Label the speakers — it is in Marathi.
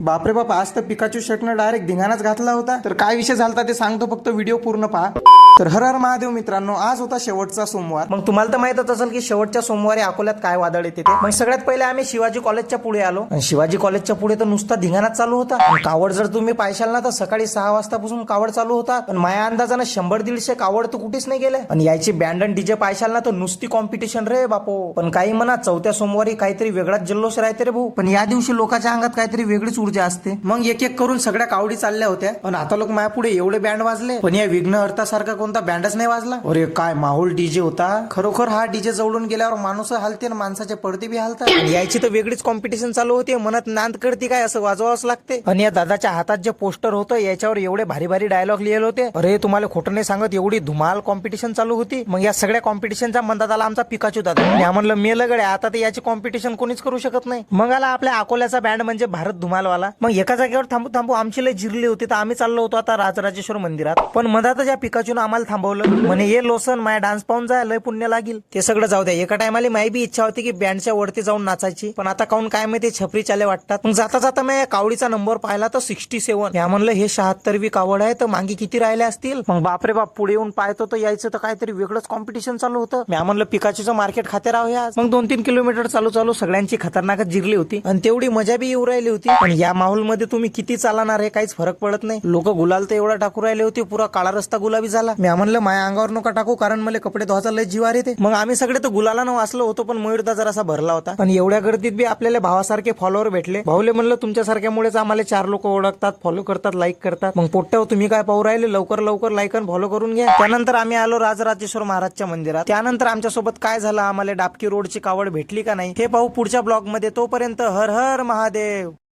Speaker 1: बापरे बाप, आज तर पिकाचू शर्टनं डायरेक्ट धिंगाणाच घातला होता. तर काय विषय झालता ते सांगतो, फक्त व्हिडिओ पूर्ण पहा. तर हर हर महादेव मित्रांनो, आज होता शेवटचा सोमवार. मग तुम्हाला तर माहितच असेल की शेवटच्या सोमवारी अकोल्यात काय वादळ येते ते. मग सगळ्यात पहिले आम्ही शिवाजी कॉलेजच्या पुढे आलो. आणि शिवाजी कॉलेजच्या पुढे तर नुसता धिंगाणाच चालू होता. आणि कावड जर तुम्ही पायशाल ना तर सकाळी 6 वाजतापासून कावड चालू होता. पण माझ्या अंदाजानं 100-150 कावड तर कुठेच नाही गेले. आणि याची बँड आणि डीजे पायशाल ना तर नुसती कॉम्पिटिशन रे बापो. पण काही म्हणा, चौथ्या सोमवारी काहीतरी वेगळाच जल्लोष राहते रे भाऊ. पण या दिवशी लोकांच्या अंगात काहीतरी वेगळीच ऊर्जा असते. मग एक एक करून सगळ्या कावडी चालल्या होत्या. पण आता लोक माझ्या पुढे एवढे बँड वाजले, पण या विघ्नहर्ता सारखा कोणता बँडच नाही वाजला. अरे काय माहोल डीजे होता. खरोखर हा डीजे जवळून गेल्यावर माणूस हलते आणि माणसाचे पडदे बी हलतात. याची तर वेगळीच कॉम्पिटिशन चालू होती. म्हणत नांद करती काय असं वाजवावंच लागते. आणि या दादाच्या हातात जे पोस्टर होतं याच्यावर एवढे भारी भारी डायलॉग लिहिले होते. अरे तुम्हाला खोटं नाही सांगत, एवढी धुमाल कॉम्पिटिशन चालू होती. मग या सगळ्या कॉम्पिटिशनचा मंदात आला आमचा पिकाचू दादा. मी म्हणलं मेलं गड्या, आता तर याची कॉम्पिटिशन कोणीच करू शकत नाही. मग आला आपल्या अकोल्याचा बँड म्हणजे भारत धुमालवाला. मग एका जागेवर थांबू थांबू आमची लय जिरली होती, तर आम्ही चाललो होतो आता राजराजेश्वर मंदिरात. पण मधातच या पिकाचून आम्हाला थांबवलं. म्हणे ये लोसन, माझ्या डान्स पाहून जाय, लय पुण्य लागेल. ते सगळं जाऊ द्या. एका टायमाला माझी बी इच्छा होती की बँडच्या वरती जाऊन नाचायची, पण आता काऊन काय माहिती छपरी चाले वाटतात. मग जाता जाता मी कावडीचा नंबर पाहिला तर 67. या म्हणलं हे 76वी कावड आहे, तर मागे किती राहिले असतील. मग बापरे बाप, पुढे येऊन पाहतो तर यायचं तर काहीतरी वेगळंच कॉम्पिटिशन चालू होतं. मी म्हणलं पिकाचूचं मार्केट खाते राहू आज. मग 2-3 किलोमीटर चालू चालू सगळ्यांची खतरनाकच जिरली होती. आणि तेवढी मजा बी येऊ राहिली होती. पण या माहोल मध्ये तुम्ही किती चालणार हे काहीच फरक पडत नाही. लोक गुलाल तर एवढा टाकू राहिले होते, पुरा काळा रस्ता गुलाबी झाला. मी म्हणलं माझ्या अंगावर नका टाकू, कारण मला कपडे धुवायचा लय जीवार येते. मग आम्ही सगळे तर गुलालानं वाचलो होतो, पण मयूरदा जरासा भरला होता. पण एवढ्या गर्दीत बी आपल्याला भावासारखे फॉलोअर भेटले. भाऊले म्हणलं तुमच्यासारख्यामुळेच आम्हाला 4 लोक ओळखतात, फॉलो करतात, लाईक करतात. मग पोट्ट्यावर तुम्ही काय पाहू राहिले, लवकर लवकर लाईक आणि फॉलो करून घ्या. त्यानंतर आम्ही आलो राजराजेश्वर महाराजच्या मंदिरात. त्यानंतर आमच्यासोबत काय झालं, आम्हाला डाबकी रोडची कावड भेटली का नाही हे पाहू पुढच्या ब्लॉग मध्ये. तोपर्यंत हर हर महादेव.